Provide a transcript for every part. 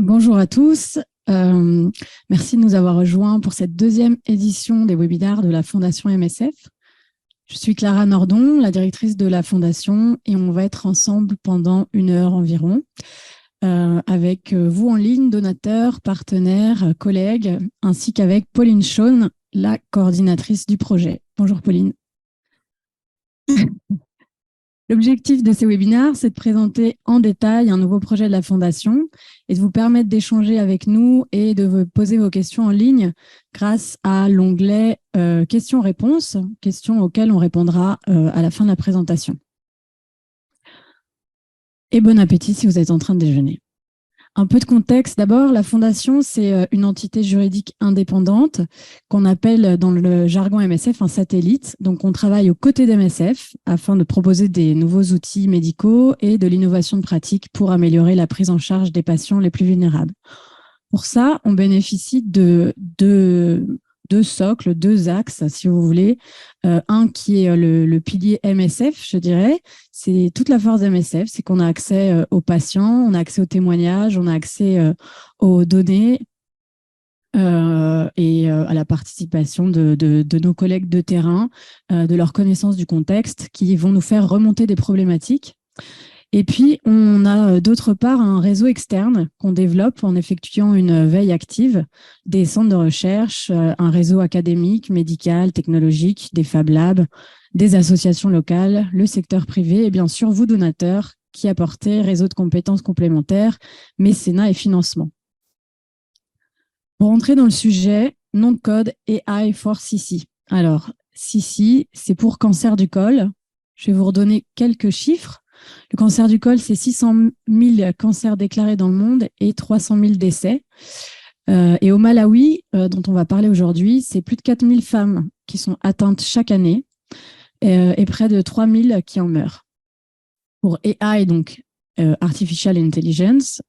Bonjour à tous. Merci de nous avoir rejoints pour cette deuxième édition des webinaires de la Fondation MSF. Je suis Clara Nordon, la directrice de la Fondation, et on va être ensemble pendant 1 heure environ, avec vous en ligne, donateurs, partenaires, collègues, ainsi qu'avec Pauline Shawn, la coordinatrice du projet. Bonjour Pauline. L'objectif de ces webinaires, c'est de présenter en détail un nouveau projet de la Fondation et de vous permettre d'échanger avec nous et de vous poser vos questions en ligne grâce à l'onglet questions-réponses, questions auxquelles on répondra à la fin de la présentation. Et bon appétit si vous êtes en train de déjeuner. Un peu de contexte. D'abord, la Fondation, c'est une entité juridique indépendante qu'on appelle dans le jargon MSF un satellite. Donc, on travaille aux côtés d'MSF afin de proposer des nouveaux outils médicaux et de l'innovation de pratique pour améliorer la prise en charge des patients les plus vulnérables. Pour ça, on bénéficie de deux socles, deux axes, si vous voulez. Un qui est le pilier MSF, je dirais. C'est toute la force d'MSF, c'est qu'on a accès aux patients, on a accès aux témoignages, on a accès aux données et à la participation de nos collègues de terrain, de leur connaissance du contexte, qui vont nous faire remonter des problématiques. Et puis, on a d'autre part un réseau externe qu'on développe en effectuant une veille active, des centres de recherche, un réseau académique, médical, technologique, des Fab Labs, des associations locales, le secteur privé et bien sûr vous donateurs qui apportez réseau de compétences complémentaires, mécénat et financement. Pour entrer dans le sujet, nom de code AI for CC. Alors, CC, c'est pour cancer du col. Je vais vous redonner quelques chiffres. Le cancer du col, c'est 600 000 cancers déclarés dans le monde et 300 000 décès. Et au Malawi, dont on va parler aujourd'hui, c'est plus de 4 000 femmes qui sont atteintes chaque année et près de 3 000 qui en meurent. Pour AI, donc Artificial Intelligence,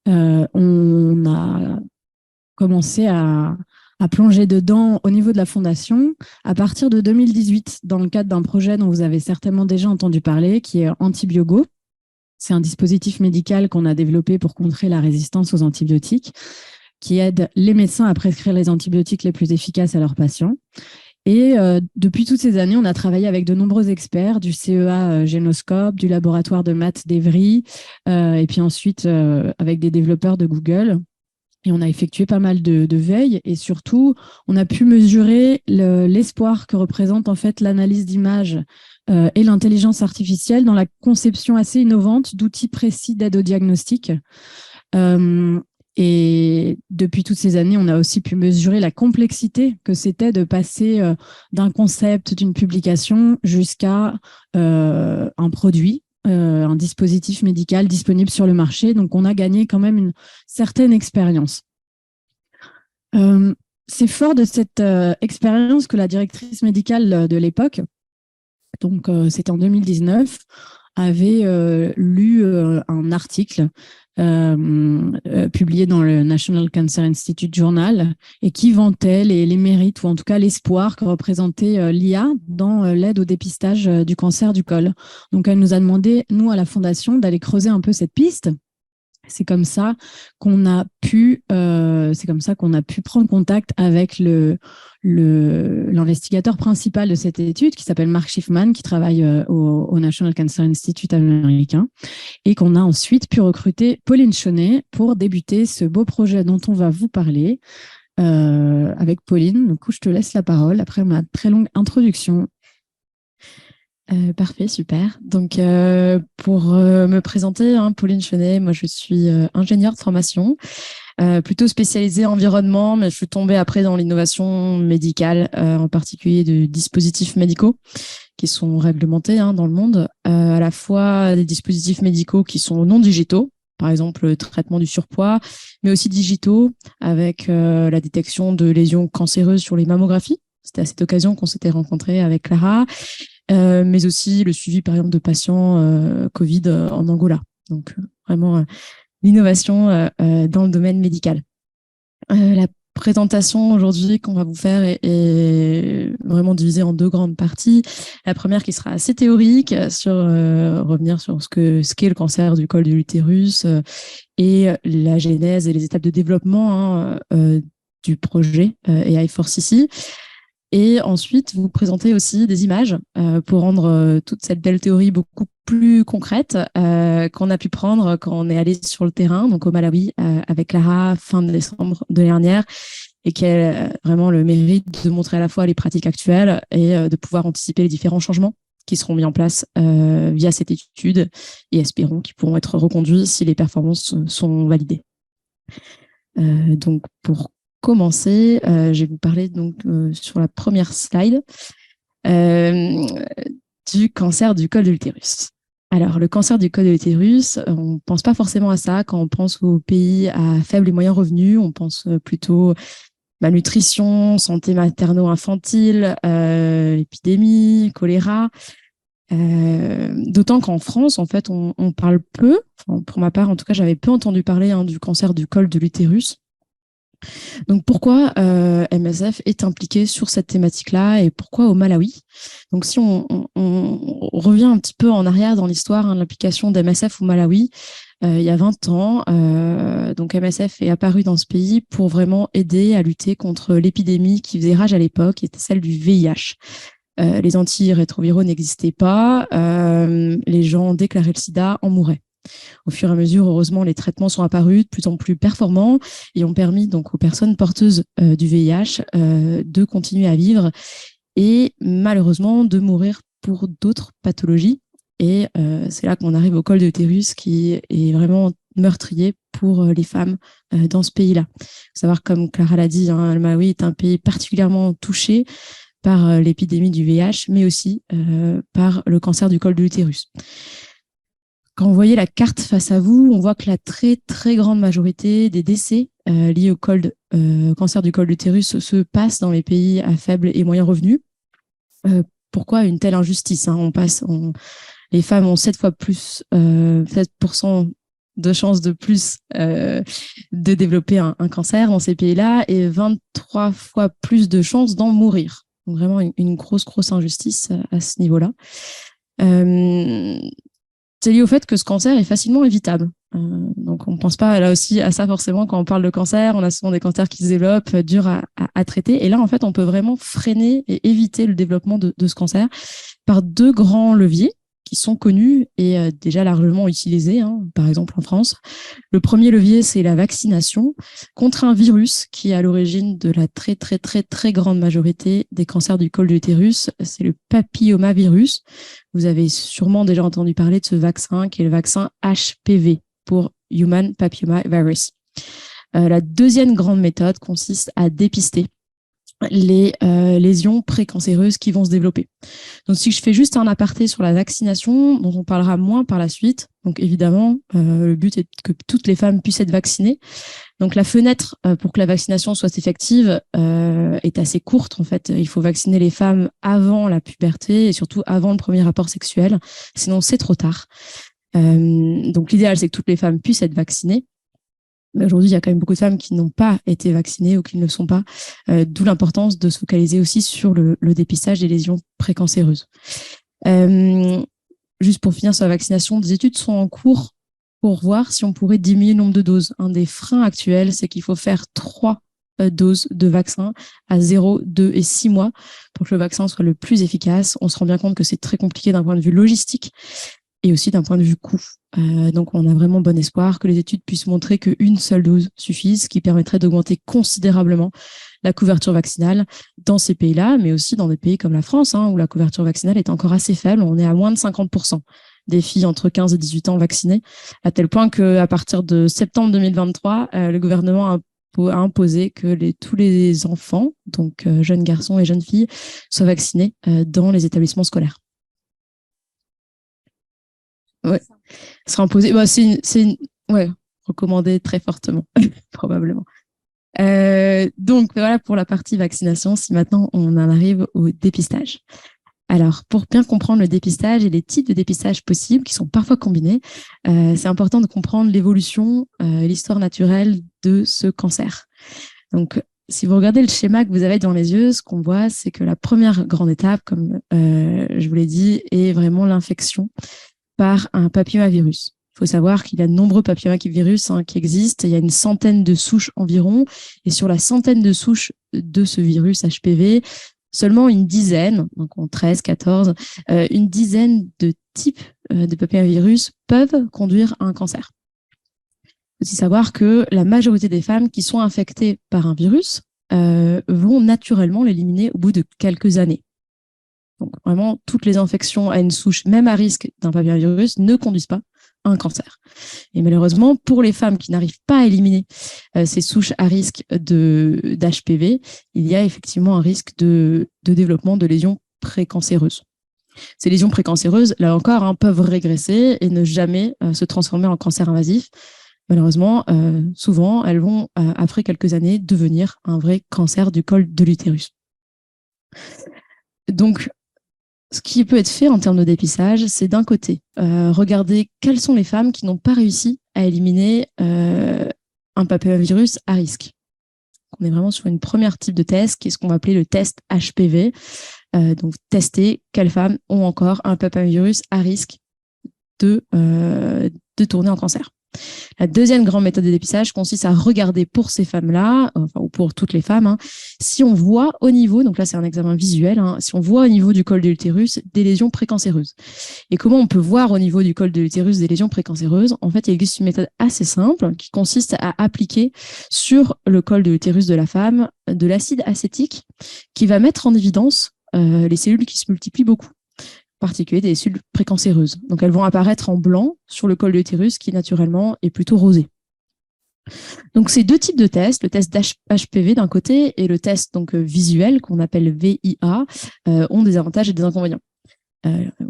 on a commencé à plonger dedans au niveau de la Fondation à partir de 2018, dans le cadre d'un projet dont vous avez certainement déjà entendu parler, qui est Antibiogo. C'est un dispositif médical qu'on a développé pour contrer la résistance aux antibiotiques, qui aide les médecins à prescrire les antibiotiques les plus efficaces à leurs patients. Et depuis toutes ces années, on a travaillé avec de nombreux experts du CEA Génoscope, du laboratoire de maths d'Evry, et puis ensuite avec des développeurs de Google. Et on a effectué pas mal de veilles et surtout, on a pu mesurer l'espoir que représente en fait l'analyse d'images et l'intelligence artificielle dans la conception assez innovante d'outils précis d'aide au diagnostic. Et depuis toutes ces années, on a aussi pu mesurer la complexité que c'était de passer d'un concept, d'une publication jusqu'à un produit, un dispositif médical disponible sur le marché. Donc, on a gagné quand même une certaine expérience. C'est fort de cette expérience que la directrice médicale de l'époque, donc c'était en 2019, avait lu un article publié dans le National Cancer Institute Journal et qui vantait les mérites ou en tout cas l'espoir que représentait l'IA dans l'aide au dépistage du cancer du col. Donc elle nous a demandé, nous à la Fondation, d'aller creuser un peu cette piste. C'est comme ça qu'on a pu prendre contact avec l'investigateur principal de cette étude qui s'appelle Mark Schiffman, qui travaille au National Cancer Institute américain, et qu'on a ensuite pu recruter Pauline Shawn pour débuter ce beau projet dont on va vous parler avec Pauline. Du coup, je te laisse la parole après ma très longue introduction. Parfait, super. Donc, pour me présenter, Pauline Shawn, moi je suis ingénieure de formation, plutôt spécialisée environnement, mais je suis tombée après dans l'innovation médicale, en particulier de dispositifs médicaux qui sont réglementés dans le monde, à la fois des dispositifs médicaux qui sont non digitaux, par exemple le traitement du surpoids, mais aussi digitaux avec la détection de lésions cancéreuses sur les mammographies. C'était à cette occasion qu'on s'était rencontrés avec Clara. Mais aussi le suivi, par exemple, de patients Covid en Angola. Donc, vraiment, l'innovation dans le domaine médical. La présentation aujourd'hui qu'on va vous faire est vraiment divisée en 2 grandes parties. La première qui sera assez théorique sur revenir sur ce qu'est le cancer du col de l'utérus et la genèse et les étapes de développement du projet AI4CC. ici. Et ensuite, vous présentez aussi des images pour rendre toute cette belle théorie beaucoup plus concrète qu'on a pu prendre quand on est allé sur le terrain, donc au Malawi, avec Clara, fin de décembre de l'année dernière, et qui a vraiment le mérite de montrer à la fois les pratiques actuelles et de pouvoir anticiper les différents changements qui seront mis en place via cette étude et espérons qu'ils pourront être reconduits si les performances sont validées. Donc, pour commencer, je vais vous parler donc sur la première slide du cancer du col de l'utérus. Alors, le cancer du col de l'utérus, on ne pense pas forcément à ça quand on pense aux pays à faible et moyen revenu. On pense plutôt malnutrition, santé materno-infantile, épidémie, choléra. D'autant qu'en France, en fait, on parle peu, enfin, pour ma part, en tout cas, j'avais peu entendu parler du cancer du col de l'utérus. Donc, pourquoi MSF est impliqué sur cette thématique-là et pourquoi au Malawi? Donc, si on revient un petit peu en arrière dans l'histoire de l'implication d'MSF au Malawi, il y a 20 ans, donc MSF est apparu dans ce pays pour vraiment aider à lutter contre l'épidémie qui faisait rage à l'époque, qui était celle du VIH. Les antirétroviraux n'existaient pas, les gens déclaraient le sida, en mouraient. Au fur et à mesure, heureusement, les traitements sont apparus de plus en plus performants et ont permis donc aux personnes porteuses du VIH de continuer à vivre et malheureusement de mourir pour d'autres pathologies. Et c'est là qu'on arrive au col de l'utérus qui est vraiment meurtrier pour les femmes dans ce pays-là. Il faut savoir, comme Clara l'a dit, le Malawi est un pays particulièrement touché par l'épidémie du VIH, mais aussi par le cancer du col de l'utérus. Quand vous voyez la carte face à vous, on voit que la très, très grande majorité des décès liés au cancer du col de l'utérus se passent dans les pays à faible et moyen revenu. Pourquoi une telle injustice, les femmes ont 7 fois plus, 7% de chances de plus de développer un cancer dans ces pays-là et 23 fois plus de chances d'en mourir. Donc vraiment une grosse injustice à ce niveau-là. C'est lié au fait que ce cancer est facilement évitable. Donc, on ne pense pas là aussi à ça forcément quand on parle de cancer. On a souvent des cancers qui se développent, durs à traiter. Et là, en fait, on peut vraiment freiner et éviter le développement de ce cancer par 2 grands leviers qui sont connus et déjà largement utilisés, par exemple en France. Le premier levier, c'est la vaccination contre un virus qui est à l'origine de la très, très, très, très grande majorité des cancers du col de l'utérus. C'est le papillomavirus. Vous avez sûrement déjà entendu parler de ce vaccin qui est le vaccin HPV pour Human Papilloma Virus. La deuxième grande méthode consiste à dépister les lésions précancéreuses qui vont se développer. Donc, si je fais juste un aparté sur la vaccination, dont on parlera moins par la suite, donc évidemment, le but est que toutes les femmes puissent être vaccinées. Donc, la fenêtre pour que la vaccination soit effective est assez courte. En fait, il faut vacciner les femmes avant la puberté et surtout avant le premier rapport sexuel. Sinon, c'est trop tard. Donc, l'idéal, c'est que toutes les femmes puissent être vaccinées. Mais aujourd'hui, il y a quand même beaucoup de femmes qui n'ont pas été vaccinées ou qui ne le sont pas, d'où l'importance de se focaliser aussi sur le dépistage des lésions précancéreuses. Juste pour finir sur la vaccination, des études sont en cours pour voir si on pourrait diminuer le nombre de doses. Un des freins actuels, c'est qu'il faut faire 3 doses de vaccin à 0, 2 et 6 mois pour que le vaccin soit le plus efficace. On se rend bien compte que c'est très compliqué d'un point de vue logistique et aussi d'un point de vue coût. Donc, on a vraiment bon espoir que les études puissent montrer qu'une seule dose suffise, ce qui permettrait d'augmenter considérablement la couverture vaccinale dans ces pays-là, mais aussi dans des pays comme la France, où la couverture vaccinale est encore assez faible. On est à moins de 50% des filles entre 15 et 18 ans vaccinées, à tel point qu'à partir de septembre 2023, le gouvernement a imposé que tous les enfants, donc jeunes garçons et jeunes filles, soient vaccinés dans les établissements scolaires. Ouais, sera imposé. Ouais, recommandé très fortement, probablement. Donc voilà pour la partie vaccination. Si maintenant on en arrive au dépistage. Alors, pour bien comprendre le dépistage et les types de dépistage possibles qui sont parfois combinés, c'est important de comprendre l'évolution et l'histoire naturelle de ce cancer. Donc, si vous regardez le schéma que vous avez devant les yeux, ce qu'on voit, c'est que la première grande étape, comme je vous l'ai dit, est vraiment l'infection par un papillomavirus. Il faut savoir qu'il y a de nombreux papillomavirus qui existent. Il y a une centaine de souches environ. Et sur la centaine de souches de ce virus HPV, seulement une dizaine, donc en 13, 14, une dizaine de types de papillomavirus peuvent conduire à un cancer. Il faut aussi savoir que la majorité des femmes qui sont infectées par un virus vont naturellement l'éliminer au bout de quelques années. Donc vraiment, toutes les infections à une souche, même à risque d'un papillomavirus, ne conduisent pas à un cancer. Et malheureusement, pour les femmes qui n'arrivent pas à éliminer ces souches à risque d'HPV, il y a effectivement un risque de développement de lésions précancéreuses. Ces lésions précancéreuses, là encore, peuvent régresser et ne jamais se transformer en cancer invasif. Malheureusement, souvent, elles vont, après quelques années, devenir un vrai cancer du col de l'utérus. Donc, ce qui peut être fait en termes de dépistage, c'est d'un côté, regarder quelles sont les femmes qui n'ont pas réussi à éliminer un papillomavirus à risque. On est vraiment sur une première type de test, qui est ce qu'on va appeler le test HPV. Donc, tester quelles femmes ont encore un papillomavirus à risque de tourner en cancer. La deuxième grande méthode de dépistage consiste à regarder pour ces femmes-là, ou pour toutes les femmes, si on voit au niveau, donc là c'est un examen visuel, si on voit au niveau du col de l'utérus des lésions précancéreuses. Et comment on peut voir au niveau du col de l'utérus des lésions précancéreuses? En fait, il existe une méthode assez simple qui consiste à appliquer sur le col de l'utérus de la femme de l'acide acétique qui va mettre en évidence les cellules qui se multiplient beaucoup, en particulier des cellules précancéreuses. Donc, elles vont apparaître en blanc sur le col de l'utérus qui, naturellement, est plutôt rosé. Donc, ces deux types de tests, le test HPV d'un côté et le test donc visuel qu'on appelle VIA, ont des avantages et des inconvénients.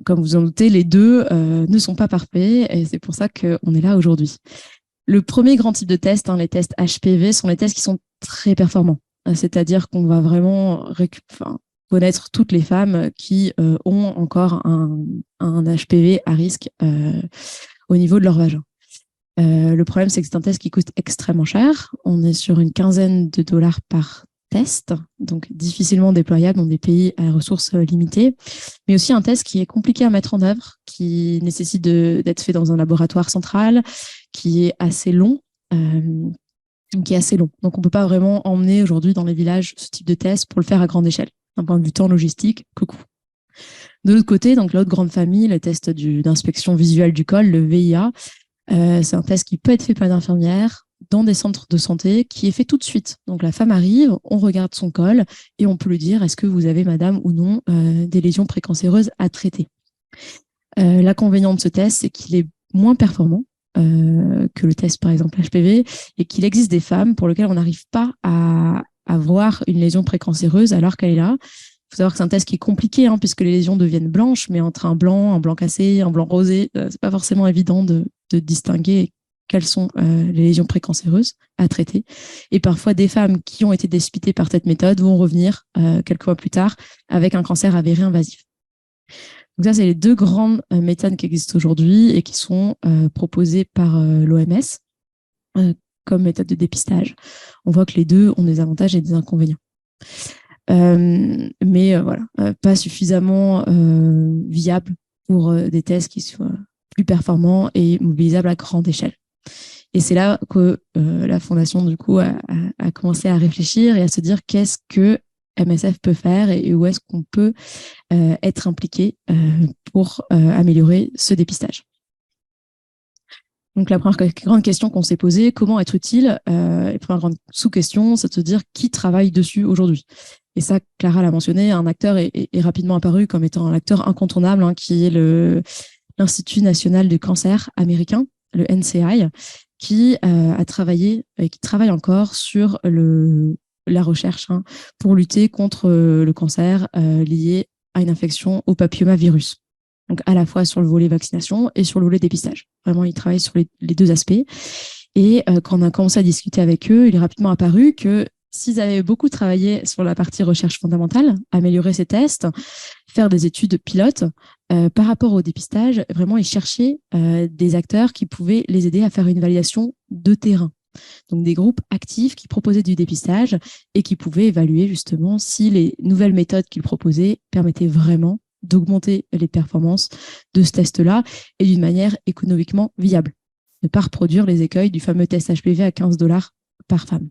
Comme vous en doutez, les deux ne sont pas parfaits et c'est pour ça qu'on est là aujourd'hui. Le premier grand type de test, les tests HPV, sont les tests qui sont très performants. C'est-à-dire qu'on va vraiment connaître toutes les femmes qui ont encore un HPV à risque au niveau de leur vagin. Le problème, c'est que c'est un test qui coûte extrêmement cher. On est sur une quinzaine de dollars par test, donc difficilement déployable dans des pays à ressources limitées, mais aussi un test qui est compliqué à mettre en œuvre, qui nécessite d'être fait dans un laboratoire central, qui est assez long. Donc, on ne peut pas vraiment emmener aujourd'hui dans les villages ce type de test pour le faire à grande échelle. D'un point de vue temps logistique, que coût. De l'autre côté, donc l'autre grande famille, le test d'inspection visuelle du col, le VIA, c'est un test qui peut être fait par d'infirmières dans des centres de santé, qui est fait tout de suite. Donc la femme arrive, on regarde son col et on peut lui dire est-ce que vous avez, madame, ou non, des lésions précancéreuses à traiter. L'inconvénient de ce test, c'est qu'il est moins performant que le test, par exemple, HPV, et qu'il existe des femmes pour lesquelles on n'arrive pas à voir une lésion précancéreuse alors qu'elle est là. Il faut savoir que c'est un test qui est compliqué puisque les lésions deviennent blanches, mais entre un blanc cassé, un blanc rosé, c'est pas forcément évident de distinguer quelles sont les lésions précancéreuses à traiter. Et parfois, des femmes qui ont été dépistées par cette méthode vont revenir quelques mois plus tard avec un cancer avéré invasif. Donc ça, c'est les deux grandes méthodes qui existent aujourd'hui et qui sont proposées par l'OMS comme méthode de dépistage. On voit que les deux ont des avantages et des inconvénients. Mais voilà, pas suffisamment viable pour des tests qui soient plus performants et mobilisables à grande échelle. Et c'est là que la Fondation, du coup, a commencé à réfléchir et à se dire qu'est-ce que MSF peut faire et où est-ce qu'on peut être impliqué pour améliorer ce dépistage. Donc, la première grande question qu'on s'est posée, comment être utile? La première grande sous-question, c'est de se dire qui travaille dessus aujourd'hui. Et ça, Clara l'a mentionné, un acteur est rapidement apparu comme étant un acteur incontournable, qui est l'Institut national du cancer américain, le NCI, qui a travaillé et qui travaille encore sur la recherche pour lutter contre le cancer lié à une infection au papillomavirus. Donc, à la fois sur le volet vaccination et sur le volet dépistage. Vraiment, ils travaillent sur les deux aspects. Et quand on a commencé à discuter avec eux, il est rapidement apparu que s'ils avaient beaucoup travaillé sur la partie recherche fondamentale, améliorer ces tests, faire des études pilotes, par rapport au dépistage, vraiment, ils cherchaient des acteurs qui pouvaient les aider à faire une validation de terrain. Donc des groupes actifs qui proposaient du dépistage et qui pouvaient évaluer justement si les nouvelles méthodes qu'ils proposaient permettaient vraiment d'augmenter les performances de ce test-là et d'une manière économiquement viable. Ne pas reproduire les écueils du fameux test HPV à 15$ par femme.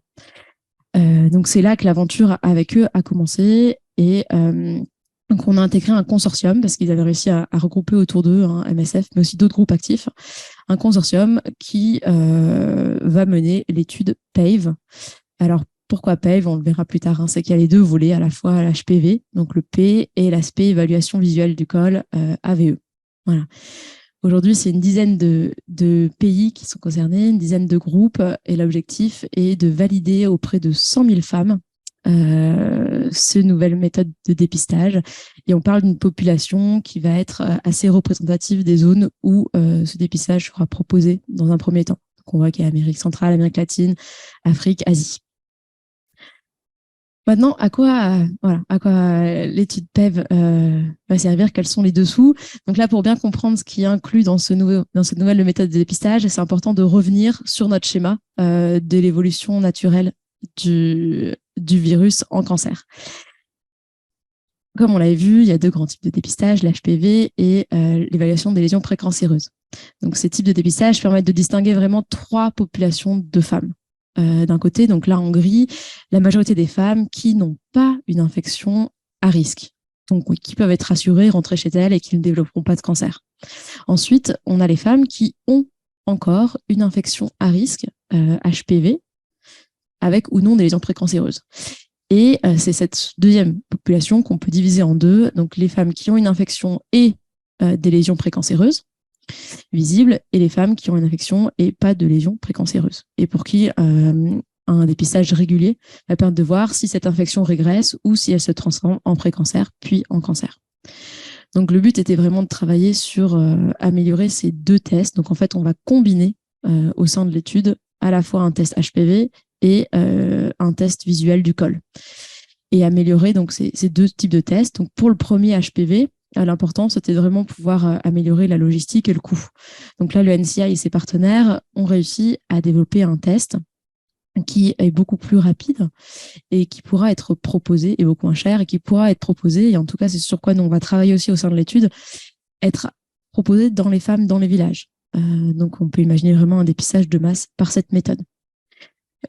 Donc c'est là que l'aventure avec eux a commencé et donc on a intégré un consortium parce qu'ils avaient réussi à regrouper autour d'eux MSF, mais aussi d'autres groupes actifs, un consortium qui va mener l'étude PAVE. Alors pourquoi PAVE? On le verra plus tard. C'est qu'il y a les deux volets, à la fois l'HPV, donc le P, et l'aspect évaluation visuelle du col, AVE. Voilà. Aujourd'hui, c'est une dizaine de pays qui sont concernés, une dizaine de groupes, et l'objectif est de valider auprès de 100 000 femmes ces nouvelles méthodes de dépistage. Et on parle d'une population qui va être assez représentative des zones où ce dépistage sera proposé dans un premier temps. Donc on voit qu'il y a Amérique centrale, Amérique latine, Afrique, Asie. Maintenant, à quoi l'étude PEV va servir? Quels sont les dessous? Donc là, pour bien comprendre ce qui est inclus dans cette nouvelle méthode de dépistage, c'est important de revenir sur notre schéma de l'évolution naturelle du virus en cancer. Comme on l'avait vu, il y a deux grands types de dépistage, l'HPV et l'évaluation des lésions précancéreuses. Donc ces types de dépistage permettent de distinguer vraiment trois populations de femmes. D'un côté, donc là en gris, la majorité des femmes qui n'ont pas une infection à risque, donc qui peuvent être rassurées, rentrer chez elles et qui ne développeront pas de cancer. Ensuite, on a les femmes qui ont encore une infection à risque, HPV, avec ou non des lésions précancéreuses. Et c'est cette deuxième population qu'on peut diviser en deux, donc les femmes qui ont une infection et des lésions précancéreuses, visibles, et les femmes qui ont une infection et pas de lésions précancéreuses, et pour qui un dépistage régulier va permettre de voir si cette infection régresse ou si elle se transforme en précancer puis en cancer. Donc le but était vraiment de travailler sur améliorer ces deux tests. Donc en fait, on va combiner au sein de l'étude à la fois un test HPV et un test visuel du col, et améliorer donc ces deux types de tests. Donc pour le premier HPV, l'important, c'était de vraiment pouvoir améliorer la logistique et le coût. Donc là, le NCI et ses partenaires ont réussi à développer un test qui est beaucoup plus rapide et qui pourra être proposé, et beaucoup moins cher, et qui pourra être proposé, et en tout cas, c'est sur quoi nous, on va travailler aussi au sein de l'étude, être proposé dans les femmes, dans les villages. Donc, on peut imaginer vraiment un dépistage de masse par cette méthode.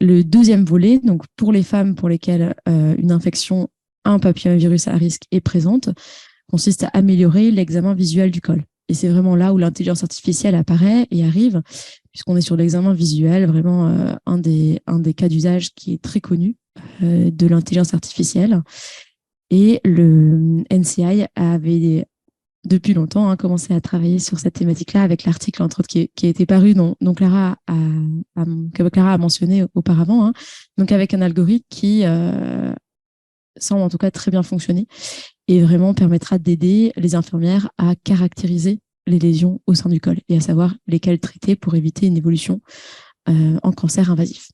Le deuxième volet, donc pour les femmes pour lesquelles une infection, un papillomavirus à risque est présente, consiste à améliorer l'examen visuel du col. Et c'est vraiment là où l'intelligence artificielle apparaît et arrive, puisqu'on est sur l'examen visuel, vraiment un des cas d'usage qui est très connu de l'intelligence artificielle. Et le NCI avait depuis longtemps commencé à travailler sur cette thématique-là avec l'article, entre autres, qui a été paru, dont Clara a mentionné auparavant, donc avec un algorithme qui semble en tout cas très bien fonctionner et vraiment permettra d'aider les infirmières à caractériser les lésions au sein du col et à savoir lesquelles traiter pour éviter une évolution en cancer invasif.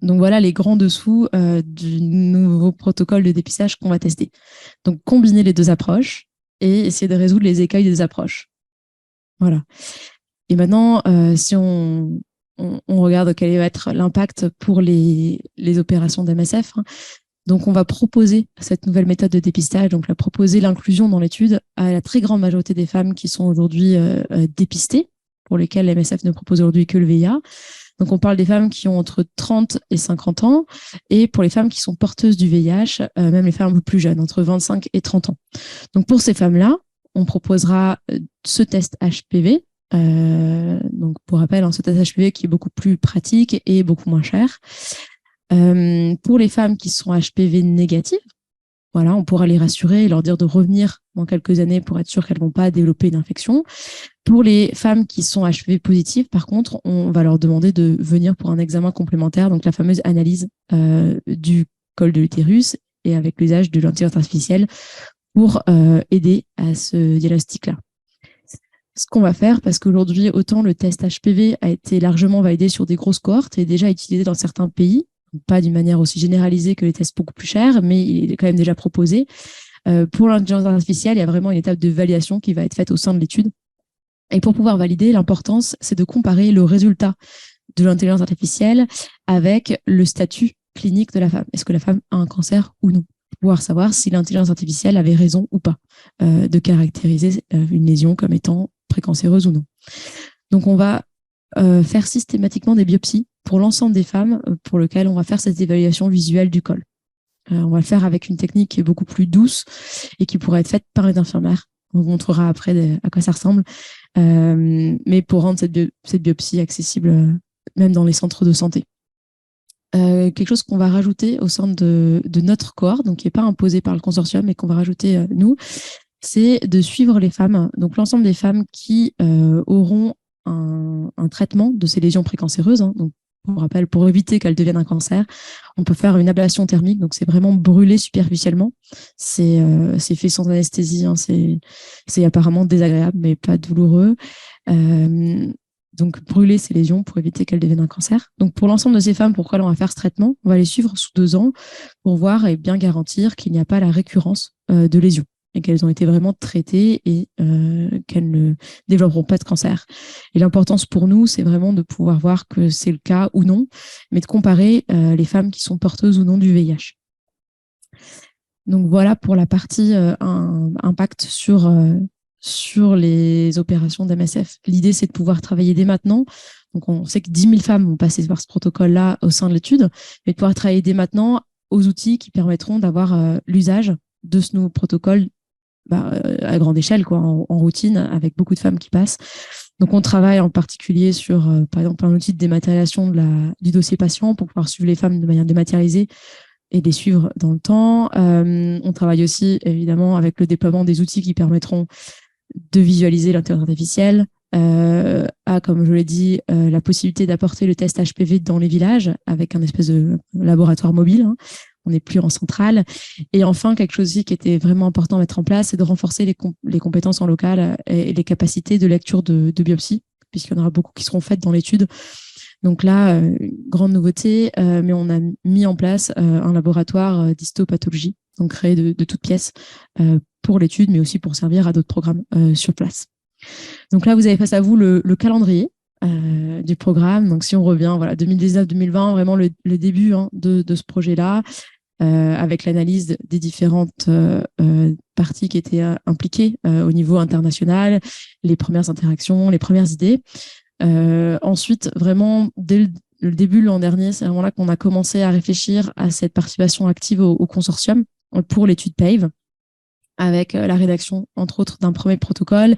Donc voilà les grands dessous du nouveau protocole de dépistage qu'on va tester. Donc combiner les deux approches et essayer de résoudre les écueils des approches. Voilà. Et maintenant, si on regarde quel va être l'impact pour les opérations d'MSF, donc, on va proposer cette nouvelle méthode de dépistage, donc proposer l'inclusion dans l'étude à la très grande majorité des femmes qui sont aujourd'hui dépistées, pour lesquelles l'MSF ne propose aujourd'hui que le VIH. Donc, on parle des femmes qui ont entre 30 et 50 ans, et pour les femmes qui sont porteuses du VIH, même les femmes un peu plus jeunes, entre 25 et 30 ans. Donc, pour ces femmes-là, on proposera ce test HPV. Donc, pour rappel, ce test HPV qui est beaucoup plus pratique et beaucoup moins cher. Pour les femmes qui sont HPV négatives, voilà, on pourra les rassurer et leur dire de revenir dans quelques années pour être sûr qu'elles ne vont pas développer une infection. Pour les femmes qui sont HPV positives, par contre, on va leur demander de venir pour un examen complémentaire, donc la fameuse analyse du col de l'utérus et avec l'usage de l'intelligence artificielle pour aider à ce diagnostic-là. Ce qu'on va faire, parce qu'aujourd'hui, autant le test HPV a été largement validé sur des grosses cohortes et déjà utilisé dans certains pays, pas d'une manière aussi généralisée que les tests beaucoup plus chers, mais il est quand même déjà proposé. Pour l'intelligence artificielle, il y a vraiment une étape de validation qui va être faite au sein de l'étude. Et pour pouvoir valider, l'importance, c'est de comparer le résultat de l'intelligence artificielle avec le statut clinique de la femme. Est-ce que la femme a un cancer ou non? Pouvoir savoir si l'intelligence artificielle avait raison ou pas de caractériser une lésion comme étant précancéreuse ou non. Donc, on va faire systématiquement des biopsies pour l'ensemble des femmes pour lesquelles on va faire cette évaluation visuelle du col. On va le faire avec une technique qui est beaucoup plus douce et qui pourrait être faite par une infirmière. On vous montrera après à quoi ça ressemble. Mais pour rendre cette biopsie accessible même dans les centres de santé. Quelque chose qu'on va rajouter au sein de notre cohorte, donc qui n'est pas imposé par le consortium, mais qu'on va rajouter nous, c'est de suivre les femmes. Donc l'ensemble des femmes qui auront un traitement de ces lésions précancéreuses. Donc, on rappelle, pour éviter qu'elles deviennent un cancer, on peut faire une ablation thermique. Donc, c'est vraiment brûler superficiellement. C'est fait sans anesthésie. C'est apparemment désagréable, mais pas douloureux. Donc, brûler ces lésions pour éviter qu'elles deviennent un cancer. Donc, pour l'ensemble de ces femmes, pourquoi on va faire ce traitement? On va les suivre sous 2 ans pour voir et bien garantir qu'il n'y a pas la récurrence de lésions et qu'elles ont été vraiment traitées et qu'elles ne développeront pas de cancer. Et l'importance pour nous, c'est vraiment de pouvoir voir que c'est le cas ou non, mais de comparer les femmes qui sont porteuses ou non du VIH. Donc voilà pour la partie impact sur les opérations d'MSF. L'idée, c'est de pouvoir travailler dès maintenant. Donc on sait que 10 000 femmes vont passer par ce protocole-là au sein de l'étude, mais de pouvoir travailler dès maintenant aux outils qui permettront d'avoir l'usage de ce nouveau protocole à grande échelle, quoi, en routine, avec beaucoup de femmes qui passent. Donc, on travaille en particulier sur, par exemple, un outil de dématérialisation du dossier patient pour pouvoir suivre les femmes de manière dématérialisée et les suivre dans le temps. On travaille aussi, évidemment, avec le déploiement des outils qui permettront de visualiser l'intelligence artificielle, comme je l'ai dit, la possibilité d'apporter le test HPV dans les villages avec un espèce de laboratoire mobile. Hein. On n'est plus en centrale. Et enfin, quelque chose aussi qui était vraiment important à mettre en place, c'est de renforcer les compétences en local et les capacités de lecture de biopsie, puisqu'il y en aura beaucoup qui seront faites dans l'étude. Donc là, grande nouveauté, mais on a mis en place un laboratoire d'histopathologie, donc créé de toutes pièces pour l'étude, mais aussi pour servir à d'autres programmes sur place. Donc là, vous avez face à vous le calendrier du programme. Donc si on revient, voilà, 2019-2020, vraiment le début de ce projet-là, avec l'analyse des différentes parties qui étaient impliquées au niveau international, les premières interactions, les premières idées. Ensuite, vraiment, dès le début l'an dernier, c'est vraiment là qu'on a commencé à réfléchir à cette participation active au consortium pour l'étude PAVE, avec la rédaction, entre autres, d'un premier protocole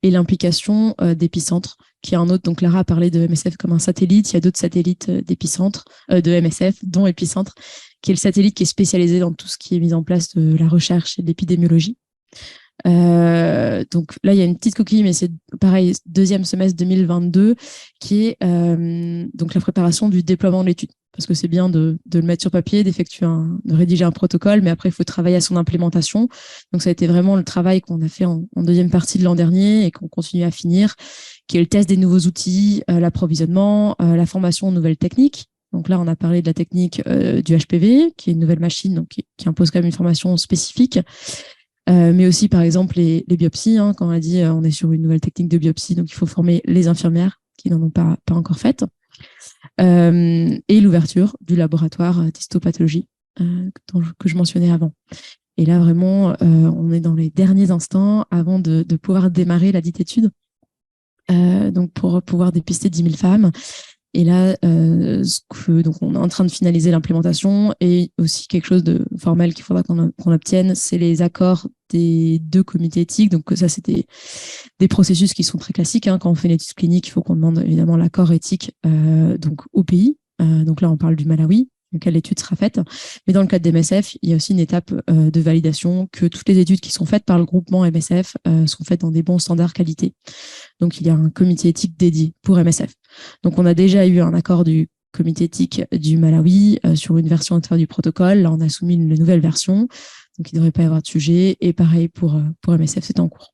et l'implication d'épicentres, qui est un autre. Donc, Lara a parlé de MSF comme un satellite. Il y a d'autres satellites d'épicentres, de MSF, dont Épicentre, qui est le satellite qui est spécialisé dans tout ce qui est mis en place de la recherche et de l'épidémiologie. Donc là, il y a une petite coquille, mais c'est pareil, deuxième semestre 2022, qui est donc la préparation du déploiement de l'étude. Parce que c'est bien de le mettre sur papier, de rédiger un protocole, mais après, il faut travailler à son implémentation. Donc, ça a été vraiment le travail qu'on a fait en deuxième partie de l'an dernier et qu'on continue à finir, qui est le test des nouveaux outils, l'approvisionnement, la formation aux nouvelles techniques. Donc là, on a parlé de la technique du HPV, qui est une nouvelle machine, donc qui impose quand même une formation spécifique. Mais aussi, par exemple, les biopsies. Quand on a dit, on est sur une nouvelle technique de biopsie, donc il faut former les infirmières qui n'en ont pas encore faites. Et l'ouverture du laboratoire d'histopathologie que je mentionnais avant. Et là, vraiment, on est dans les derniers instants avant de pouvoir démarrer la dite étude. Donc, pour pouvoir dépister 10 000 femmes. Et là, donc on est en train de finaliser l'implémentation et aussi quelque chose de formel qu'il faudra qu'on obtienne, c'est les accords des 2 comités éthiques. Donc ça, c'est des processus qui sont très classiques. Quand on fait une étude clinique, il faut qu'on demande évidemment l'accord éthique donc au pays. Donc là, on parle du Malawi, dans lequel l'étude sera faite. Mais dans le cadre d'MSF, il y a aussi une étape de validation que toutes les études qui sont faites par le groupement MSF sont faites dans des bons standards qualité. Donc, il y a un comité éthique dédié pour MSF. Donc, on a déjà eu un accord du comité éthique du Malawi sur une version entière du protocole. Là, on a soumis une nouvelle version. Donc, il ne devrait pas y avoir de sujet. Et pareil pour MSF, c'est en cours.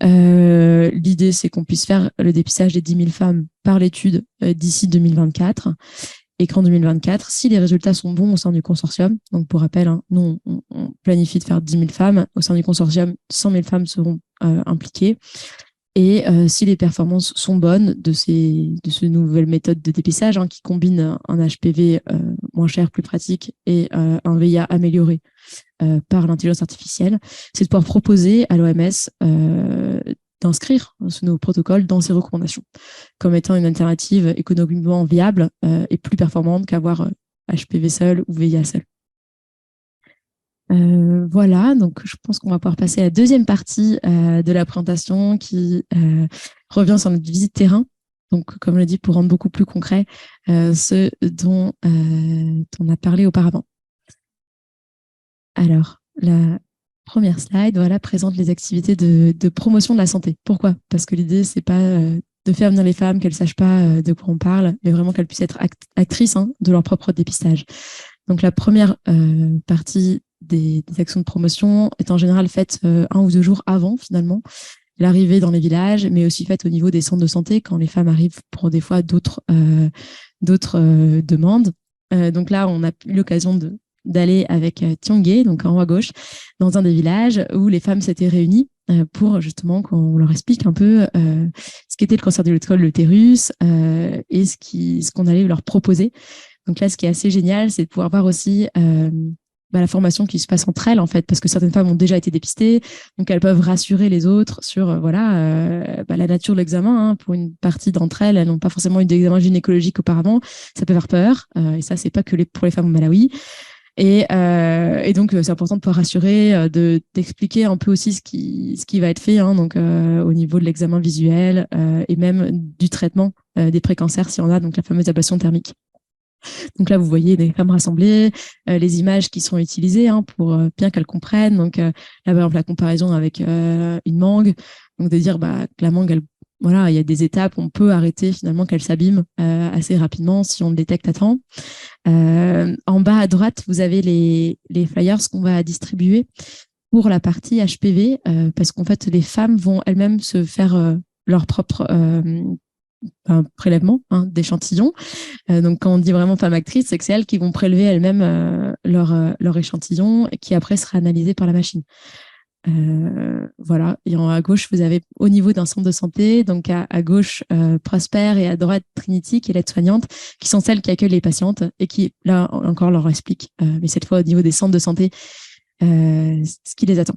L'idée, c'est qu'on puisse faire le dépistage des 10 000 femmes par l'étude d'ici 2024. Et qu'en 2024, si les résultats sont bons au sein du consortium, donc pour rappel, nous, on planifie de faire 10 000 femmes. Au sein du consortium, 100 000 femmes seront impliquées. Et si les performances sont bonnes de ces nouvelles méthodes de dépistage qui combinent un HPV moins cher, plus pratique et un VIH amélioré par l'intelligence artificielle, c'est de pouvoir proposer à l'OMS d'inscrire ce nouveau protocole dans ses recommandations comme étant une alternative économiquement viable et plus performante qu'avoir HPV seul ou VIH seul. Voilà, donc je pense qu'on va pouvoir passer à la deuxième partie de la présentation qui revient sur notre visite terrain. Donc, comme je l'ai dit, pour rendre beaucoup plus concret ce dont on a parlé auparavant. Alors, la première slide, voilà, présente les activités de promotion de la santé. Pourquoi? Parce que l'idée, c'est pas de faire venir les femmes, qu'elles sachent pas de quoi on parle, mais vraiment qu'elles puissent être actrices de leur propre dépistage. Donc, la première partie des actions de promotion est en général faite 1 ou 2 jours avant, finalement, l'arrivée dans les villages, mais aussi faite au niveau des centres de santé quand les femmes arrivent pour des fois d'autres demandes. Donc là, on a eu l'occasion d'aller avec Tiongé, donc en haut à gauche, dans un des villages où les femmes s'étaient réunies pour justement qu'on leur explique un peu ce qu'était le cancer du col de l'utérus et ce qu'on allait leur proposer. Donc là, ce qui est assez génial, c'est de pouvoir voir aussi la formation qui se passe entre elles, en fait, parce que certaines femmes ont déjà été dépistées, donc elles peuvent rassurer les autres sur la nature de l'examen. Pour une partie d'entre elles, elles n'ont pas forcément eu d'examen gynécologique auparavant. Ça peut faire peur, et ça, c'est pas que pour les femmes au Malawi. Et donc, c'est important de pouvoir rassurer, d'expliquer un peu aussi ce qui va être fait, donc au niveau de l'examen visuel et même du traitement des précancers, si on a, donc la fameuse ablation thermique. Donc là, vous voyez des femmes rassemblées, les images qui sont utilisées pour bien qu'elles comprennent. Donc là, par exemple, la comparaison avec une mangue. Donc de dire que la mangue, il y a des étapes, on peut arrêter finalement qu'elle s'abîme assez rapidement si on le détecte à temps. En bas à droite, vous avez les flyers qu'on va distribuer pour la partie HPV, parce qu'en fait, les femmes vont elles-mêmes se faire leur propre un prélèvement d'échantillons. Donc, quand on dit vraiment femme actrice, c'est que c'est elles qui vont prélever elles-mêmes leur échantillon qui après sera analysé par la machine. Voilà. Et à gauche, vous avez au niveau d'un centre de santé, donc à gauche, Prosper et à droite, Trinity, qui est l'aide-soignante, qui sont celles qui accueillent les patientes et qui, là encore, leur expliquent, mais cette fois au niveau des centres de santé, ce qui les attend.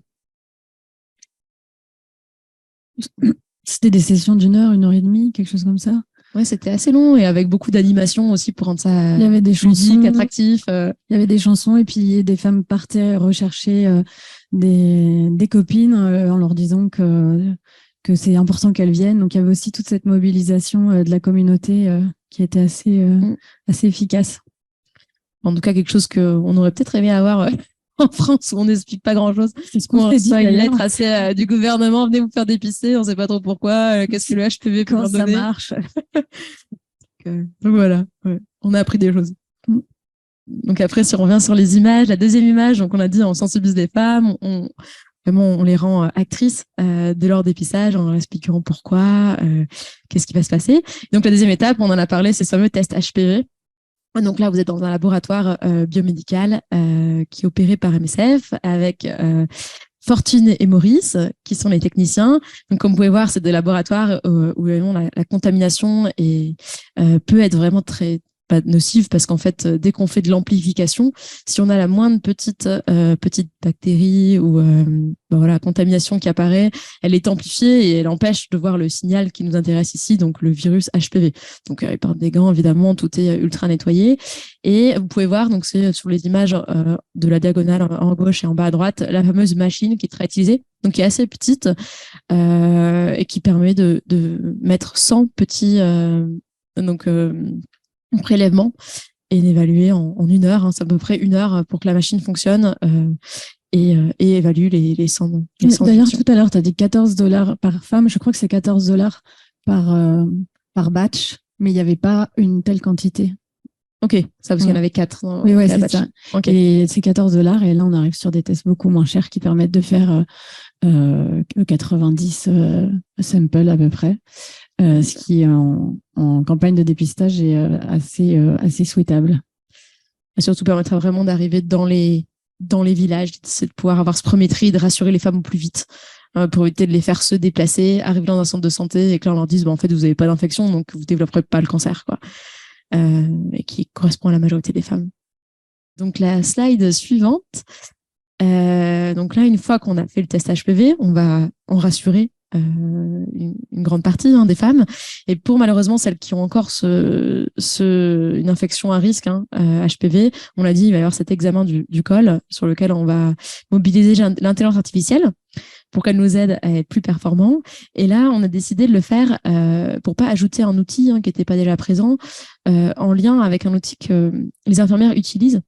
C'était des sessions d'1 heure, 1h30, quelque chose comme ça. Ouais, c'était assez long et avec beaucoup d'animation aussi pour rendre ça il y avait des chansons, attractif. Il y avait des chansons et puis des femmes partaient rechercher des copines en leur disant que c'est important qu'elles viennent. Donc il y avait aussi toute cette mobilisation de la communauté qui était assez efficace. En tout cas, quelque chose qu'on aurait peut-être aimé avoir en France où on n'explique pas grand-chose. C'est ce qu'on reçoit une lettre assez du gouvernement, venez vous faire dépister, on ne sait pas trop pourquoi, qu'est-ce que le HPV peut leur donner. Ça marche. Donc voilà, ouais. On a appris des choses. Donc après, si on revient sur les images, la deuxième image, donc on a dit on sensibilise les femmes, on les rend actrices de leur dépistage en leur expliquant pourquoi, qu'est-ce qui va se passer. Donc la deuxième étape, on en a parlé, c'est ce fameux test HPV. Donc là, vous êtes dans un laboratoire biomédical qui est opéré par MSF avec Fortune et Maurice, qui sont les techniciens. Donc, comme vous pouvez voir, c'est des laboratoires où la contamination peut être vraiment très pas nocive parce qu'en fait, dès qu'on fait de l'amplification, si on a la moindre petite bactérie ou contamination qui apparaît, elle est amplifiée et elle empêche de voir le signal qui nous intéresse ici, donc le virus HPV. Donc, ils portent des gants, évidemment, tout est ultra nettoyé. Et vous pouvez voir, donc c'est sur les images de la diagonale en gauche et en bas à droite, la fameuse machine qui est très utilisée, donc qui est assez petite et qui permet de mettre 100 petits prélèvement et d'évaluer en 1 heure. C'est à peu près 1 heure pour que la machine fonctionne et évalue les 100. D'ailleurs, tout à l'heure, tu as dit $14 par femme. Je crois que c'est $14 par batch, mais il n'y avait pas une telle quantité. Ok, ça parce qu'il y en avait 4. Oui, c'est ça. Okay. Et c'est $14 et là, on arrive sur des tests beaucoup moins chers qui permettent de faire 90 samples à peu près. Ce qui en campagne de dépistage est assez souhaitable. Et surtout permettra vraiment d'arriver dans les villages, c'est de pouvoir avoir ce premier tri, de rassurer les femmes au plus vite pour éviter de les faire se déplacer, arriver dans un centre de santé et que là, on leur dise, en fait, vous n'avez pas d'infection, donc vous ne développerez pas le cancer, quoi. Et qui correspond à la majorité des femmes. Donc, la slide suivante. Donc là, une fois qu'on a fait le test HPV, on va en rassurer une grande partie des femmes. Et pour malheureusement celles qui ont encore une infection à risque HPV, on l'a dit, il va y avoir cet examen du col sur lequel on va mobiliser l'intelligence artificielle pour qu'elle nous aide à être plus performants. Et là, on a décidé de le faire pour pas ajouter un outil qui n'était pas déjà présent, en lien avec un outil que les infirmières utilisent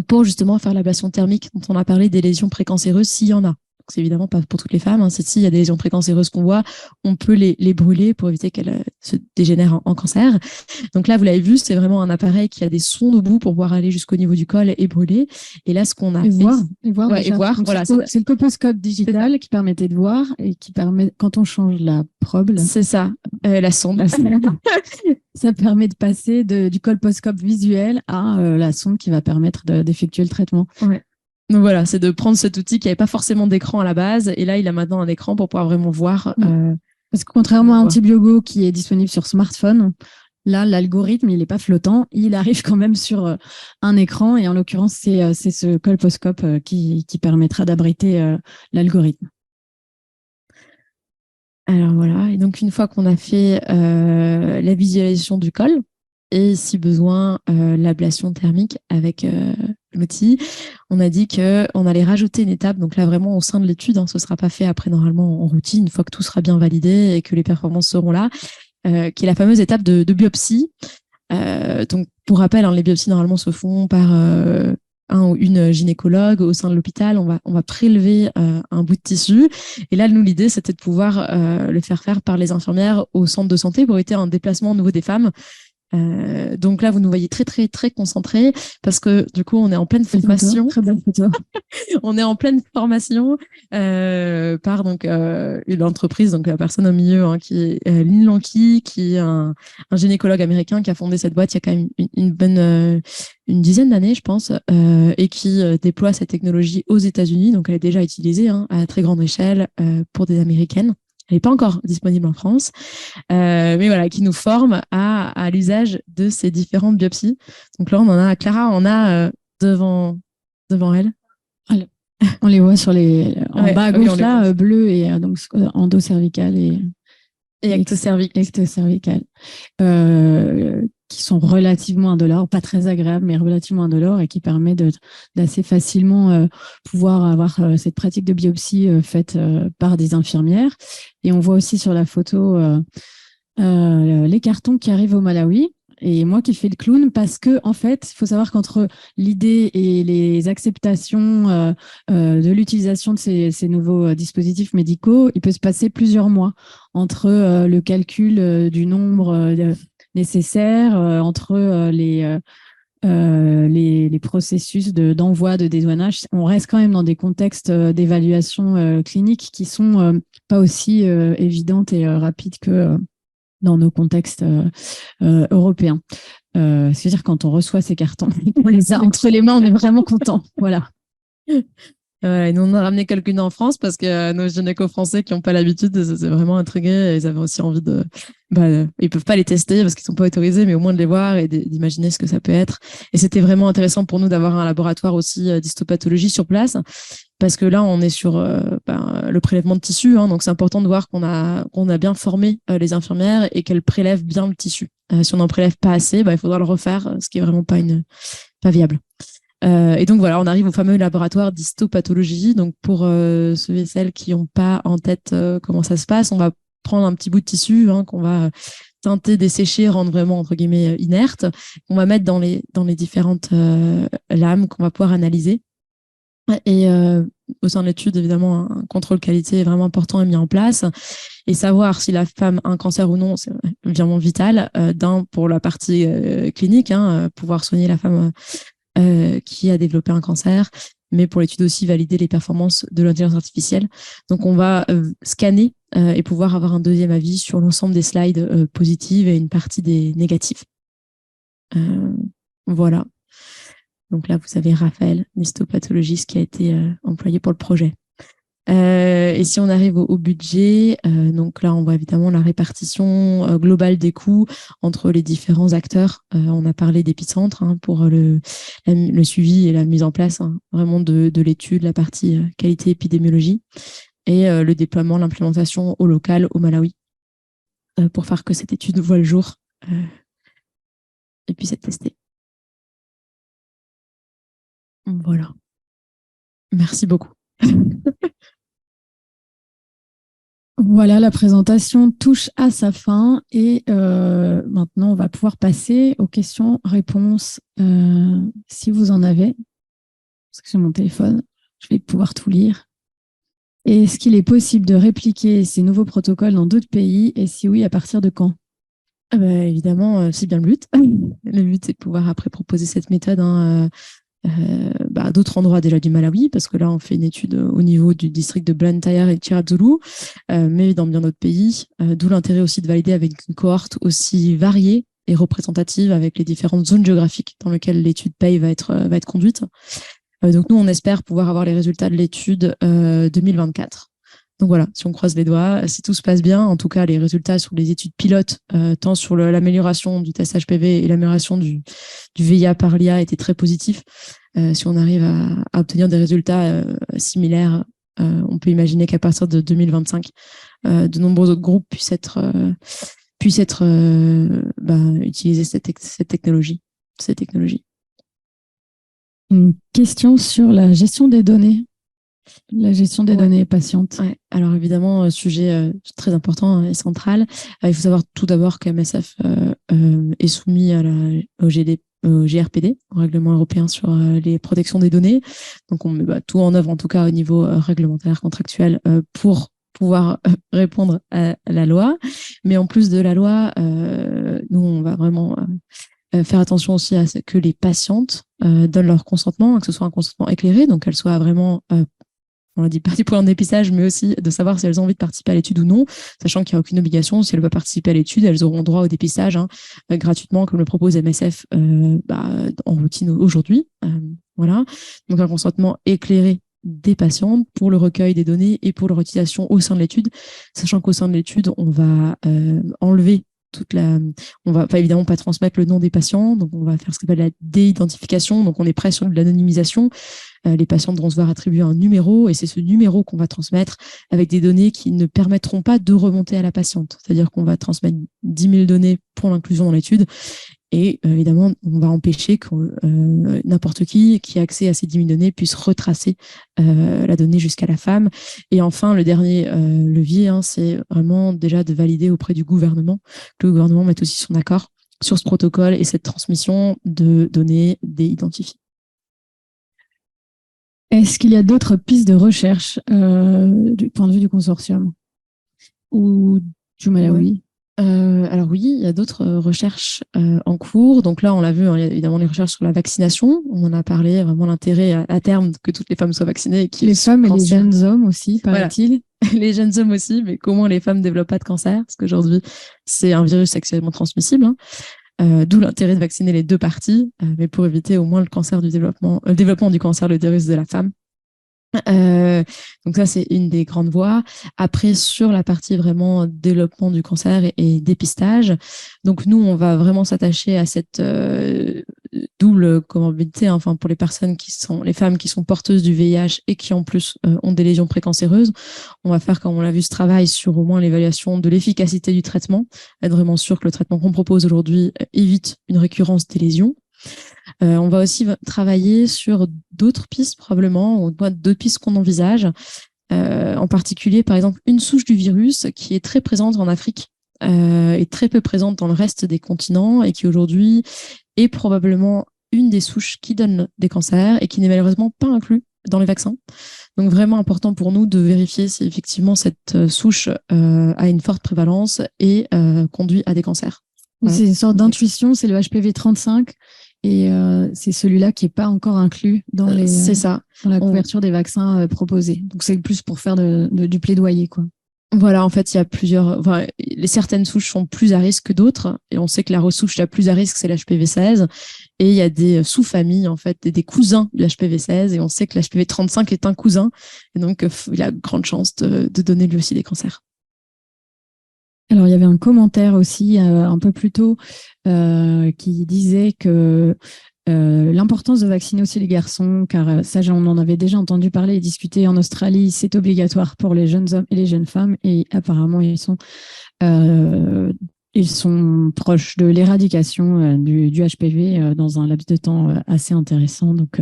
pour justement faire l'ablation thermique dont on a parlé des lésions précancéreuses s'il y en a. C'est évidemment pas pour toutes les femmes. S'il y a des lésions précancéreuses qu'on voit, on peut les brûler pour éviter qu'elles se dégénèrent en cancer. Donc là, vous l'avez vu, c'est vraiment un appareil qui a des sondes au bout pour pouvoir aller jusqu'au niveau du col et brûler. Et là, ce qu'on a fait... voir. Voilà, c'est le colposcope digital qui permettait de voir et qui permet, quand on change la probe... C'est ça, la sonde. Ça permet de passer du colposcope visuel à la sonde qui va permettre d'effectuer le traitement. Ouais. Donc voilà, c'est de prendre cet outil qui n'avait pas forcément d'écran à la base, et là, il a maintenant un écran pour pouvoir vraiment voir. Parce que contrairement à Antibiogo qui est disponible sur smartphone, là, l'algorithme, il n'est pas flottant, il arrive quand même sur un écran, et en l'occurrence, c'est ce colposcope qui permettra d'abriter l'algorithme. Alors voilà, et donc une fois qu'on a fait la visualisation du col, et si besoin, l'ablation thermique avec l'outil, on a dit qu'on allait rajouter une étape, donc là vraiment au sein de l'étude, ce ne sera pas fait après normalement en routine, une fois que tout sera bien validé et que les performances seront là, qui est la fameuse étape de biopsie. Donc pour rappel, les biopsies normalement se font par un ou une gynécologue au sein de l'hôpital. On va prélever un bout de tissu. Et là, nous, l'idée, c'était de pouvoir le faire par les infirmières au centre de santé pour éviter un déplacement au niveau des femmes. Donc là, vous nous voyez très, très, très concentrés parce que du coup, on est en pleine formation. Très belle photo. On est en pleine formation par donc une entreprise, donc la personne au milieu qui est Lynn Lanky, qui est un gynécologue américain qui a fondé cette boîte il y a quand même une bonne une dizaine d'années, je pense, et qui déploie cette technologie aux États-Unis. Donc, elle est déjà utilisée à très grande échelle pour des Américaines. Elle n'est pas encore disponible en France, mais voilà, qui nous forme à l'usage de ces différentes biopsies. Donc là, on en a, Clara, on a devant elle. On les voit sur en bas à gauche, là, bleu et donc endocervical et ectocervical. Qui sont relativement indolores, pas très agréables, mais relativement indolores et qui permet d'assez facilement pouvoir avoir cette pratique de biopsie faite par des infirmières. Et on voit aussi sur la photo les cartons qui arrivent au Malawi. Et moi qui fais le clown, parce que en fait, il faut savoir qu'entre l'idée et les acceptations de l'utilisation de ces nouveaux dispositifs médicaux, il peut se passer plusieurs mois entre le calcul du nombre nécessaires, entre les processus d'envoi, de dédouanage. On reste quand même dans des contextes d'évaluation clinique qui sont pas aussi évidentes et rapides que dans nos contextes européens. C'est-à-dire quand on reçoit ces cartons, on les a entre les mains, on est vraiment content. Voilà. Et nous, on a ramené quelques-uns en France parce que nos gynécos français qui n'ont pas l'habitude, c'est vraiment intrigués. Ils avaient aussi envie ils peuvent pas les tester parce qu'ils sont pas autorisés, mais au moins de les voir et d'imaginer ce que ça peut être. Et c'était vraiment intéressant pour nous d'avoir un laboratoire aussi d'histopathologie sur place parce que là, on est sur le prélèvement de tissu. Donc, c'est important de voir qu'on a bien formé les infirmières et qu'elles prélèvent bien le tissu. Si on n'en prélève pas assez, il faudra le refaire, ce qui est vraiment pas viable. Et donc voilà, on arrive au fameux laboratoire d'histopathologie. Donc pour ceux et celles qui n'ont pas en tête comment ça se passe, on va prendre un petit bout de tissu qu'on va teinter, dessécher, rendre vraiment entre guillemets inerte, qu'on va mettre dans les différentes lames qu'on va pouvoir analyser. Et au sein de l'étude, évidemment, un contrôle qualité est vraiment important et mis en place. Et savoir si la femme a un cancer ou non, c'est vraiment vital. Pour la partie clinique, pouvoir soigner la femme qui a développé un cancer, mais pour l'étude aussi valider les performances de l'intelligence artificielle. Donc, on va scanner et pouvoir avoir un deuxième avis sur l'ensemble des slides positives et une partie des négatives. Voilà. Donc là, vous avez Raphaël, l'histopathologiste qui a été employé pour le projet. Et si on arrive au budget, donc là, on voit évidemment la répartition globale des coûts entre les différents acteurs. On a parlé d'épicentre pour le suivi et la mise en place vraiment de l'étude, la partie qualité épidémiologie, et le déploiement, l'implémentation au local, au Malawi, pour faire que cette étude voit le jour et puisse être testée. Voilà. Merci beaucoup. Voilà, la présentation touche à sa fin et maintenant on va pouvoir passer aux questions-réponses si vous en avez. Parce que sur mon téléphone, je vais pouvoir tout lire. Est-ce qu'il est possible de répliquer ces nouveaux protocoles dans d'autres pays et si oui, à partir de quand? Évidemment, c'est bien le but. Le but, c'est de pouvoir après proposer cette méthode à d'autres endroits déjà du Malawi, parce que là, on fait une étude au niveau du district de Blantyre et de Chiradzulu, mais dans bien d'autres pays, d'où l'intérêt aussi de valider avec une cohorte aussi variée et représentative avec les différentes zones géographiques dans lesquelles l'étude PAY va être conduite. Donc nous, on espère pouvoir avoir les résultats de l'étude 2024. Donc voilà, si on croise les doigts, si tout se passe bien, en tout cas, les résultats sur les études pilotes, tant sur l'amélioration du test HPV et l'amélioration du VIA par l'IA étaient très positifs. Si on arrive à obtenir des résultats similaires, on peut imaginer qu'à partir de 2025, de nombreux autres groupes puissent utiliser cette technologie. Une question sur la gestion des données. La gestion des données patientes. Ouais. Alors évidemment, sujet très important et central. Il faut savoir tout d'abord qu'MSF est soumis au GRPD, au règlement européen sur les protections des données. Donc on met tout en œuvre, en tout cas au niveau réglementaire, contractuel, pour pouvoir répondre à la loi. Mais en plus de la loi, nous, on va vraiment faire attention aussi à ce que les patientes donnent leur consentement, que ce soit un consentement éclairé, donc qu'elles soient vraiment on l'a dit, partie pour un dépistage, mais aussi de savoir si elles ont envie de participer à l'étude ou non, sachant qu'il n'y a aucune obligation. Si elles veulent participer à l'étude, elles auront droit au dépistage gratuitement, comme le propose MSF en routine aujourd'hui. Voilà. Donc un consentement éclairé des patientes pour le recueil des données et pour leur utilisation au sein de l'étude, sachant qu'au sein de l'étude, on va enlever on va pas évidemment pas transmettre le nom des patients, donc on va faire ce qu'on appelle la déidentification, donc on est prêt sur de l'anonymisation. Les patients devront se voir attribuer un numéro et c'est ce numéro qu'on va transmettre avec des données qui ne permettront pas de remonter à la patiente. C'est-à-dire qu'on va transmettre 10 000 données pour l'inclusion dans l'étude et évidemment, on va empêcher que n'importe qui a accès à ces 10 000 données puisse retracer la donnée jusqu'à la femme. Et enfin, le dernier levier, c'est vraiment déjà de valider auprès du gouvernement, que le gouvernement mette aussi son accord sur ce protocole et cette transmission de données déidentifiées. Est-ce qu'il y a d'autres pistes de recherche du point de vue du consortium ou du Malawi? Alors oui, il y a d'autres recherches en cours. Donc là, on l'a vu, il y a évidemment les recherches sur la vaccination. On en a parlé, vraiment l'intérêt à terme que toutes les femmes soient vaccinées. Les femmes et les jeunes hommes aussi, paraît-il. Voilà. Les jeunes hommes aussi, mais comment les femmes ne développent pas de cancer? Parce qu'aujourd'hui, c'est un virus sexuellement transmissible. D'où l'intérêt de vacciner les deux parties, mais pour éviter au moins le développement du cancer, le virus de la femme. Donc ça, c'est une des grandes voies. Après, sur la partie vraiment développement du cancer et dépistage, donc nous, on va vraiment s'attacher à cette double comorbidité, enfin pour les femmes qui sont porteuses du VIH et qui en plus ont des lésions précancéreuses. On va faire, comme on l'a vu, ce travail sur au moins l'évaluation de l'efficacité du traitement, être vraiment sûr que le traitement qu'on propose aujourd'hui évite une récurrence des lésions. On va aussi travailler sur d'autres pistes probablement, ou d'autres pistes qu'on envisage, en particulier par exemple une souche du virus qui est très présente en Afrique et très peu présente dans le reste des continents et qui aujourd'hui est probablement une des souches qui donne des cancers et qui n'est malheureusement pas inclus dans les vaccins. Donc vraiment important pour nous de vérifier si effectivement cette souche a une forte prévalence et conduit à des cancers. C'est une sorte d'intuition, c'est le HPV 35 et c'est celui-là qui n'est pas encore inclus dans dans la couverture des vaccins proposés. Donc c'est plus pour faire du plaidoyer, quoi. Voilà, en fait, il y a plusieurs. Enfin, certaines souches sont plus à risque que d'autres. Et on sait que la souche la plus à risque, c'est l'HPV-16. Et il y a des sous-familles, en fait, des cousins de l'HPV-16. Et on sait que l'HPV-35 est un cousin. Et donc, il a grande chance de donner lui aussi des cancers. Alors, il y avait un commentaire aussi un peu plus tôt qui disait que l'importance de vacciner aussi les garçons, car ça, on en avait déjà entendu parler et discuter en Australie, c'est obligatoire pour les jeunes hommes et les jeunes femmes, et apparemment, ils sont proches de l'éradication du HPV dans un laps de temps assez intéressant, donc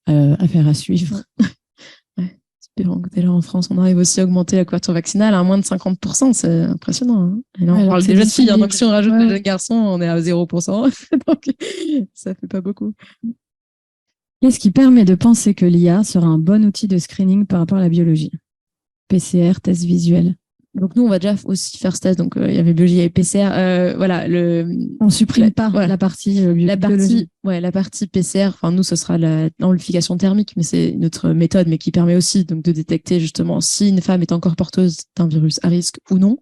affaire à suivre. Ouais. Espérons que dès là en France, on arrive aussi à augmenter la couverture vaccinale à moins de 50%. C'est impressionnant. Hein. Et là, on parle des jeunes filles, hein, donc si on rajoute les jeunes garçons, on est à 0%. Donc, ça fait pas beaucoup. Qu'est-ce qui permet de penser que l'IA sera un bon outil de screening par rapport à la biologie? PCR, test visuel. Donc nous, on va déjà aussi faire ce test. Donc il y avait biologie, il y avait PCR. Voilà, on supprime pas la partie biologie. La partie PCR. Enfin nous, ce sera l'amplification thermique, mais c'est notre méthode, mais qui permet aussi donc de détecter justement si une femme est encore porteuse d'un virus à risque ou non.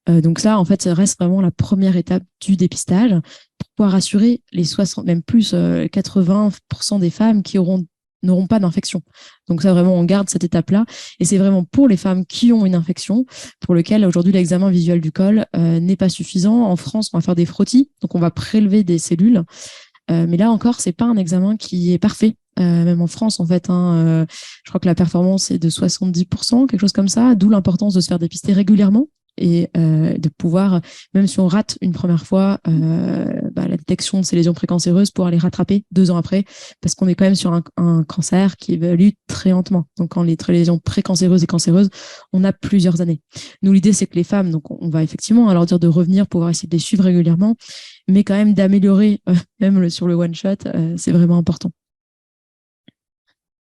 Donc ça, en fait, ça reste vraiment la première étape du dépistage pour pouvoir assurer les 60, même plus 80% des femmes qui n'auront pas d'infection. Donc ça, vraiment, on garde cette étape-là. Et c'est vraiment pour les femmes qui ont une infection, pour lequel aujourd'hui l'examen visuel du col n'est pas suffisant. En France, on va faire des frottis, donc on va prélever des cellules. Mais là encore, c'est pas un examen qui est parfait. Même en France, en fait, je crois que la performance est de 70%, quelque chose comme ça, d'où l'importance de se faire dépister régulièrement et de pouvoir, même si on rate une première fois, la détection de ces lésions précancéreuses, pouvoir les rattraper 2 ans après, parce qu'on est quand même sur un cancer qui évolue très lentement. Donc, quand les lésions précancéreuses et cancéreuses, on a plusieurs années. Nous, l'idée, c'est que les femmes, donc on va effectivement leur dire de revenir, pouvoir essayer de les suivre régulièrement, mais quand même d'améliorer, même sur le one-shot, c'est vraiment important.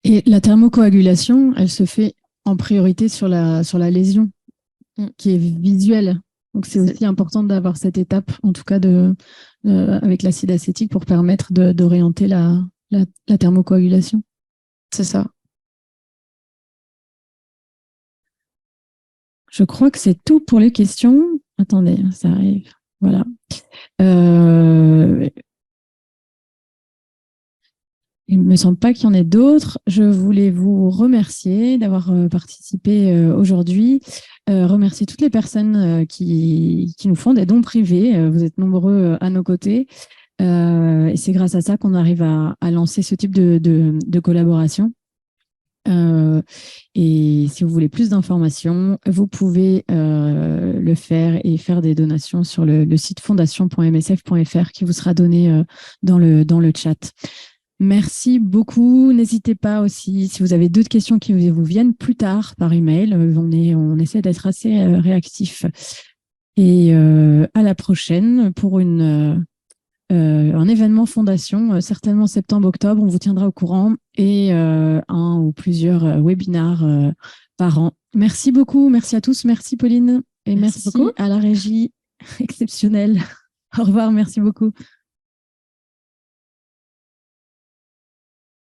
Et la thermocoagulation, elle se fait en priorité sur la lésion qui est visuelle. Donc, c'est aussi important d'avoir cette étape, en tout cas avec l'acide acétique, pour permettre d'orienter la thermocoagulation. C'est ça. Je crois que c'est tout pour les questions. Attendez, ça arrive. Voilà. Il ne me semble pas qu'il y en ait d'autres. Je voulais vous remercier d'avoir participé aujourd'hui. Remercier toutes les personnes qui nous font des dons privés. Vous êtes nombreux à nos côtés. Et c'est grâce à ça qu'on arrive à lancer ce type de collaboration. Et si vous voulez plus d'informations, vous pouvez le faire et faire des donations sur le site fondation.msf.fr qui vous sera donné dans le chat. Merci beaucoup. N'hésitez pas aussi, si vous avez d'autres questions qui vous viennent plus tard par email, on essaie d'être assez réactif. Et à la prochaine pour un événement Fondation, certainement septembre-octobre, on vous tiendra au courant, et un ou plusieurs webinars par an. Merci beaucoup, merci à tous, merci Pauline, et merci beaucoup à la régie exceptionnelle. Au revoir, merci beaucoup.